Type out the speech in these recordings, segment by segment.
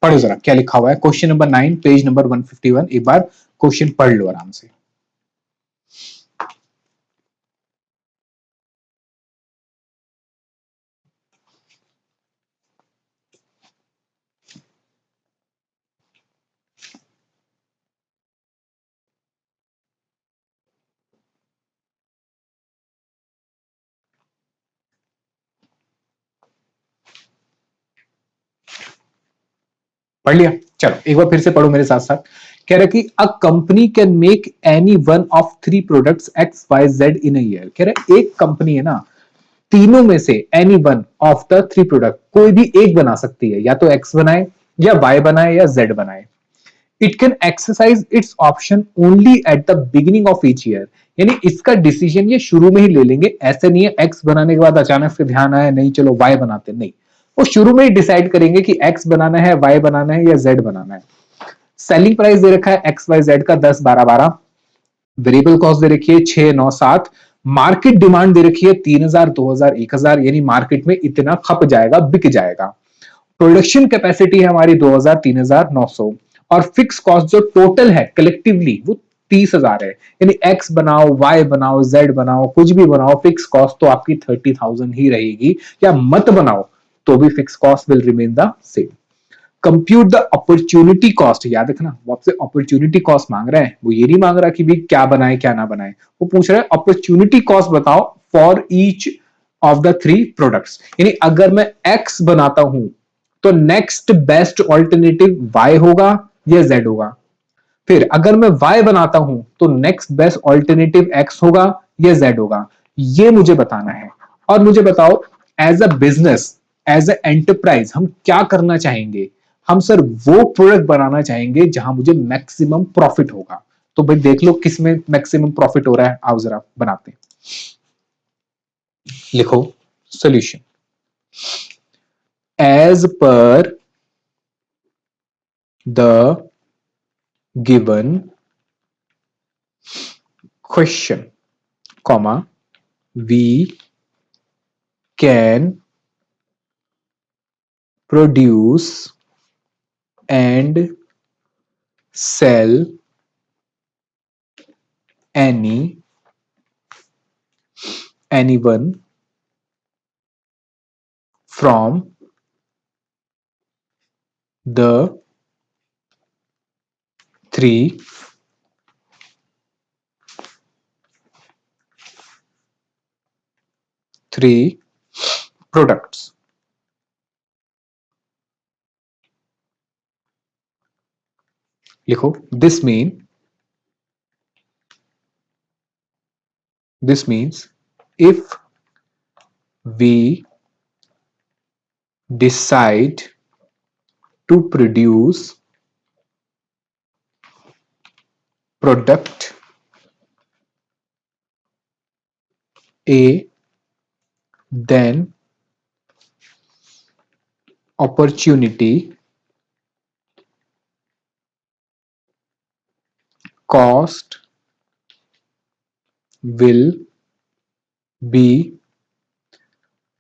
पढ़ो जरा क्या लिखा हुआ है, क्वेश्चन नंबर 9 पेज नंबर 151, एक बार क्वेश्चन पढ़ लो आराम से। पढ़ लिया? चलो एक बार फिर से पढ़ो मेरे साथ साथ। कह रहा कि a company can make any one of three products X Y Z in a year. कह रहा एक कंपनी है ना, तीनों में से any one of the three product कोई भी एक बना सकती है, या तो एक्स बनाए या वाई बनाए या जेड बनाए। It can exercise it's option only at the beginning of each year. यानी इसका डिसीजन ये शुरू में ही ले लेंगे, ऐसे नहीं है एक्स बनाने के बाद अचानक से ध्यान आया नहीं चलो वाई बनाते, नहीं, वो शुरू में ही डिसाइड करेंगे कि एक्स बनाना है, वाई बनाना है या जेड बनाना है। सेलिंग प्राइस दे रखा है एक्स वाई जेड का 10 12 12, वेरिएबल कॉस्ट दे रखी है 6 9 7, मार्केट डिमांड दे रखी है 3000 2000 1000, यानी मार्केट में इतना खप जाएगा, बिक जाएगा। प्रोडक्शन कैपेसिटी है हमारी 2000 3900, और फिक्स कॉस्ट जो टोटल है कलेक्टिवली वो 30,000 है। यानी एक्स बनाओ वाई बनाओ जेड बनाओ कुछ भी बनाओ, फिक्स कॉस्ट तो आपकी 30,000 ही रहेगी, या मत बनाओ तो भी fix cost will remain the same. Compute the opportunity cost, याद रखना वो आपसे अपॉर्चुनिटी कॉस्ट मांग रहा है, वो ये नहीं मांग रहा कि भी क्या बनाए क्या ना बनाए, वो पूछ रहा है अपॉर्चुनिटी कॉस्ट बताओ for each of the three products. यानी अगर मैं एक्स बनाता हूं तो नेक्स्ट बेस्ट ऑल्टरनेटिव वाई होगा या जेड होगा। फिर अगर मैं y बनाता हूं तो नेक्स्ट बेस्ट ऑल्टरनेटिव x होगा या z होगा, ये मुझे बताना है। और मुझे बताओ as a business, as an enterprise हम क्या करना चाहेंगे। हम सर वो प्रोडक्ट बनाना चाहेंगे जहां मुझे मैक्सिमम प्रॉफिट होगा। तो भाई देख लो किस में मैक्सिमम प्रॉफिट हो रहा है, आओ जरा बनाते हैं। लिखो solution as per the given question, comma, we can produce and sell anyone from the three products। लिखो this means if we decide to produce product A, then opportunity cost will be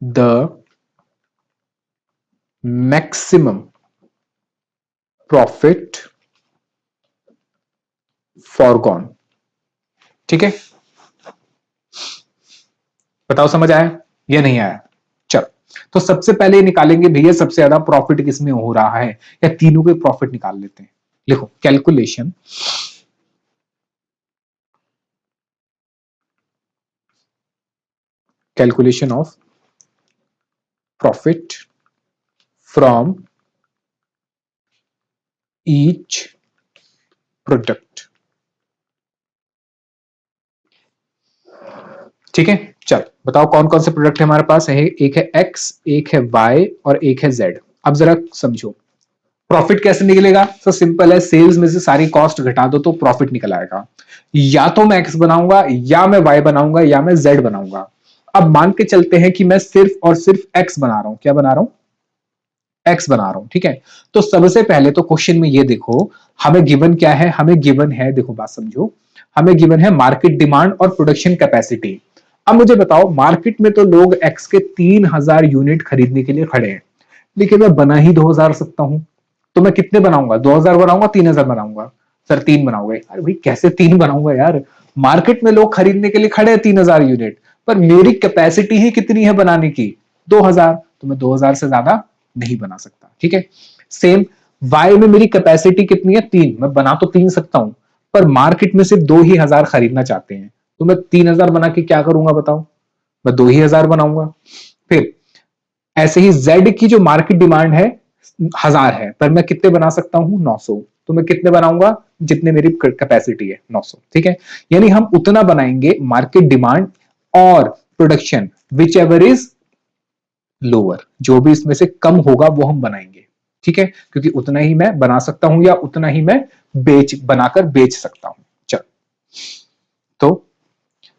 the maximum profit foregone। ठीक है, बताओ समझ आया या नहीं आया। चलो तो सबसे पहले निकालेंगे भैया सबसे ज्यादा प्रॉफिट किसमें हो रहा है, या तीनों के प्रॉफिट निकाल लेते हैं। लिखो calculation of profit from each product. ठीक है, चल बताओ कौन कौन से प्रोडक्ट है हमारे पास है। एक है एक्स, एक है वाई और एक है जेड। अब जरा समझो प्रॉफिट कैसे निकलेगा। तो सिंपल है, सेल्स में से सारी कॉस्ट घटा दो तो प्रॉफिट निकल आएगा। या तो मैं एक्स बनाऊंगा या मैं वाई बनाऊंगा या मैं जेड बनाऊंगा। अब मान के चलते हैं कि मैं सिर्फ और सिर्फ एक्स बना रहा हूं। क्या बना रहा हूं? एक्स बना रहा हूं। ठीक है, तो सबसे पहले तो क्वेश्चन में ये देखो हमें गिवन क्या है। हमें गिवन है, देखो बात समझो, हमें गिवन है मार्केट डिमांड और प्रोडक्शन कैपेसिटी। अब मुझे बताओ मार्केट में तो लोग एक्स के 3000 यूनिट खरीदने के लिए खड़े हैं, लेकिन मैं बना ही 2000 सकता हूं। तो मैं कितने बनाऊंगा? 2000 बनाऊंगा, 3000 बनाऊंगा? सर 3 बनाओगे? अरे भाई कैसे 3 बनाऊंगा यार, मार्केट में लोग खरीदने के लिए खड़े हैं 3000 यूनिट, पर मेरी कैपेसिटी ही कितनी है बनाने की? 2000, तो मैं 2000 से ज्यादा नहीं बना सकता। ठीक है, सेम वाई में मेरी कैपेसिटी कितनी है? 3, मैं बना तो 3 सकता हूं, पर मार्केट में सिर्फ 2000 खरीदना चाहते हैं, तो मैं 3000 बना के क्या करूंगा बताओ? मैं 2000 बनाऊंगा। फिर ऐसे ही Z की जो मार्केट डिमांड है 1000 है, पर मैं कितने बना सकता हूं? 900, तो मैं कितने बनाऊंगा? जितने मेरी कैपेसिटी है 900। ठीक है, यानी हम उतना बनाएंगे मार्केट डिमांड और production which ever is lower, जो भी इसमें से कम होगा वो हम बनाएंगे। ठीक है, क्योंकि उतना ही मैं बना सकता हूं या उतना ही मैं बनाकर बेच सकता हूं। चलो, तो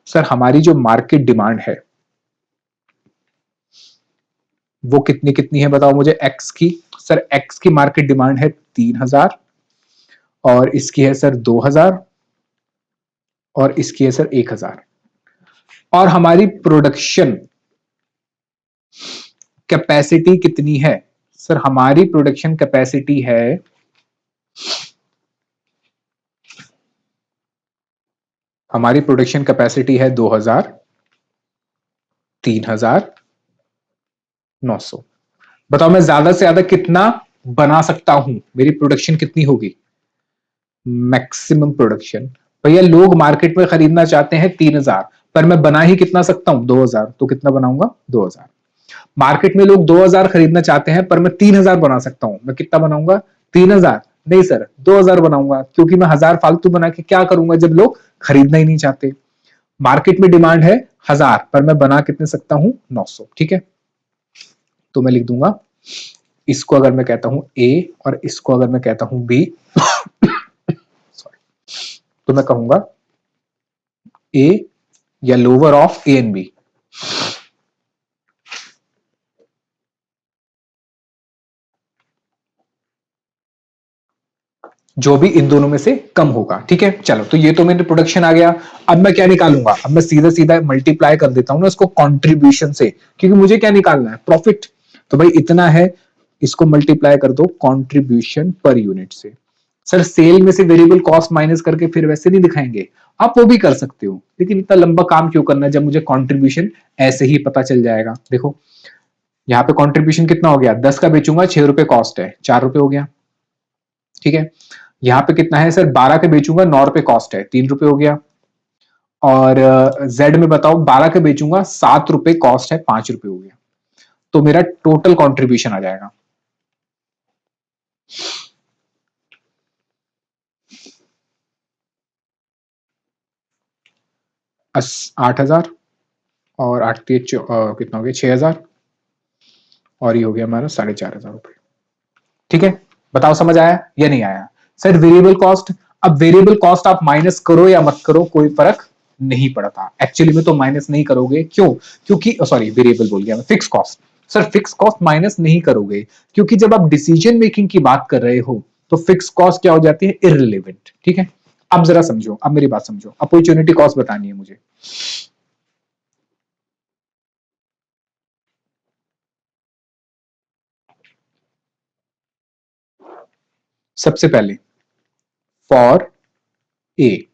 सर हमारी जो मार्केट डिमांड है वो कितनी कितनी है बताओ मुझे? एक्स की। सर एक्स की मार्केट डिमांड है 3000, और इसकी है सर 2000, और इसकी है सर 1000, और हमारी प्रोडक्शन कैपेसिटी कितनी है? सर हमारी प्रोडक्शन कैपेसिटी है, हमारी प्रोडक्शन कैपेसिटी है 2000, 3000, 900। बताओ मैं ज्यादा से ज्यादा कितना बना सकता हूं? मेरी प्रोडक्शन कितनी होगी? Maximum production. भैया लोग मार्केट में खरीदना चाहते हैं 3000, पर मैं बना ही कितना सकता हूं? 2000, तो कितना बनाऊंगा? 2000। मार्केट में लोग 2000 खरीदना चाहते हैं, पर मैं 3000 बना सकता हूं, मैं कितना बनाऊंगा? 3000 नहीं सर, 2000 बनाऊंगा, क्योंकि मैं 1000 फालतू बना के क्या करूंगा जब लोग खरीदना ही नहीं चाहते। मार्केट में डिमांड है 1000, पर मैं बना कितने सकता हूं? 900। ठीक है, तो मैं लिख दूंगा, इसको अगर मैं कहता हूं ए और इसको अगर मैं कहता हूं बी, तो मैं कहूंगा ए या lower of A and B. जो भी इन दोनों में से कम होगा। ठीक है, चलो, तो ये तो मेरे प्रोडक्शन आ गया। अब मैं क्या निकालूंगा? अब मैं सीधा सीधा मल्टीप्लाई कर देता हूं ना इसको कंट्रीब्यूशन से, क्योंकि मुझे क्या निकालना है? प्रॉफिट। तो भाई इतना है, इसको मल्टीप्लाई कर दो कंट्रीब्यूशन पर यूनिट से। सर सेल में से वेरिएबल कॉस्ट माइनस करके फिर वैसे नहीं दिखाएंगे? आप वो भी कर सकते हो, लेकिन इतना लंबा काम क्यों करना है जब मुझे कंट्रीब्यूशन ऐसे ही पता चल जाएगा। देखो यहाँ पे कंट्रीब्यूशन कितना हो गया? 10 का बेचूंगा, 6 रुपए कॉस्ट है, 4 रुपए हो गया। ठीक है, यहाँ पे कितना है सर? 12 के बेचूंगा, 9 रुपए कॉस्ट है, 3 रुपए हो गया। और जेड में बताओ, 12 के बेचूंगा, 7 रुपए कॉस्ट है, 5 रुपए हो गया। तो मेरा टोटल कंट्रीब्यूशन आ जाएगा 8000, और 8 कितना हो गया? 6000, और ये हो गया हमारा 4500 रुपए। ठीक है, बताओ समझ आया या नहीं आया? सर वेरिएबल कॉस्ट, अब वेरिएबल कॉस्ट आप माइनस करो या मत करो कोई फर्क नहीं पड़ता। एक्चुअली में तो माइनस नहीं करोगे, क्यों? क्योंकि सॉरी, वेरिएबल बोल गया मैं, fix cost. Sir fix cost minus नहीं करोगे, क्योंकि जब आप डिसीजन मेकिंग की बात कर रहे हो तो फिक्स कॉस्ट क्या हो जाती है? इररिलेवेंट। ठीक है, अब जरा समझो, अब मेरी बात समझो, अपॉर्चुनिटी कॉस्ट बतानी है मुझे। सबसे पहले फॉर ए,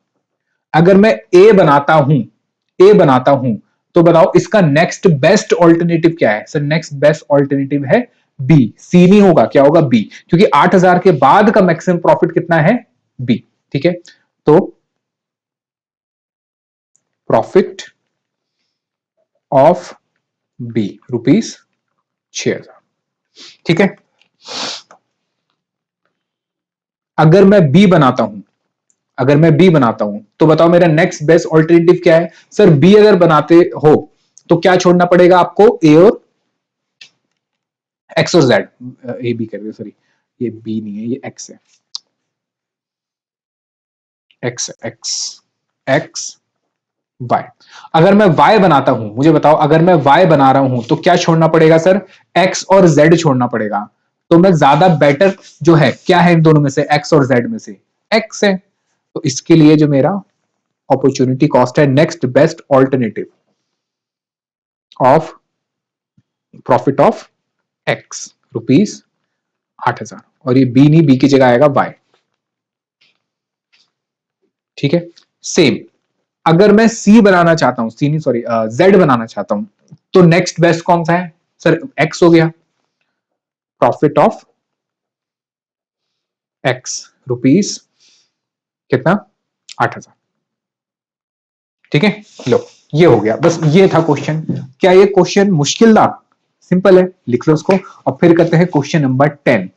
अगर मैं ए बनाता हूं, तो बताओ इसका नेक्स्ट बेस्ट ऑल्टरनेटिव क्या है? सर नेक्स्ट बेस्ट ऑल्टरनेटिव है बी। सी नहीं होगा, क्या होगा? बी, क्योंकि 8000 के बाद का मैक्सिमम प्रॉफिट कितना है? बी। ठीक है, तो प्रॉफिट ऑफ बी रुपीज 6000। ठीक है, अगर मैं बी बनाता हूं, अगर मैं बी बनाता हूं, तो बताओ मेरा नेक्स्ट बेस्ट ऑल्टरनेटिव क्या है? सर बी अगर बनाते हो तो क्या छोड़ना पड़ेगा आपको? ए और एक्स और जेड, ए बी कर रहे हो, सॉरी ये बी नहीं है, ये एक्स है, एक्स एक्स एक्स वाई। अगर मैं वाई बनाता हूं, मुझे बताओ अगर मैं वाई बना रहा हूं तो क्या छोड़ना पड़ेगा सर? एक्स और जेड छोड़ना पड़ेगा। तो मैं ज्यादा बेटर जो है क्या है इन दोनों में से? एक्स और जेड में से एक्स है। तो इसके लिए जो मेरा अपॉर्चुनिटी कॉस्ट है, next best alternative of profit of x rupees 8000। और ये बी नहीं, बी की जगह आएगा वाई। ठीक है, सेम अगर मैं सी बनाना चाहता हूं, सी नहीं सॉरी जेड बनाना चाहता हूं, तो नेक्स्ट बेस्ट कौन सा है सर? एक्स हो गया, प्रॉफिट ऑफ एक्स रुपीस कितना? 8,000। ठीक है, लो ये हो गया, बस ये था क्वेश्चन। क्या ये क्वेश्चन मुश्किल था? सिंपल है, लिख लो उसको। और फिर करते हैं क्वेश्चन नंबर 10।